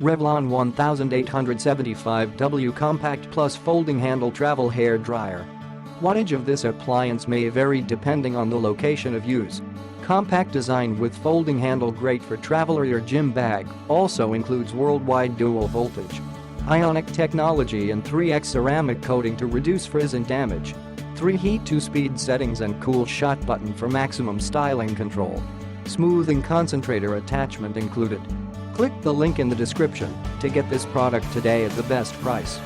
Revlon 1875W Compact Plus Folding Handle Travel Hair Dryer. Wattage of this appliance may vary depending on the location of use. Compact design with folding handle, great for travel or your gym bag, also includes worldwide dual voltage IONIC technology and 3x ceramic coating to reduce frizz and damage. 3 heat 2-speed settings and cool shot button for maximum styling control. Smoothing concentrator attachment included. Click the link in the description to get this product today at the best price.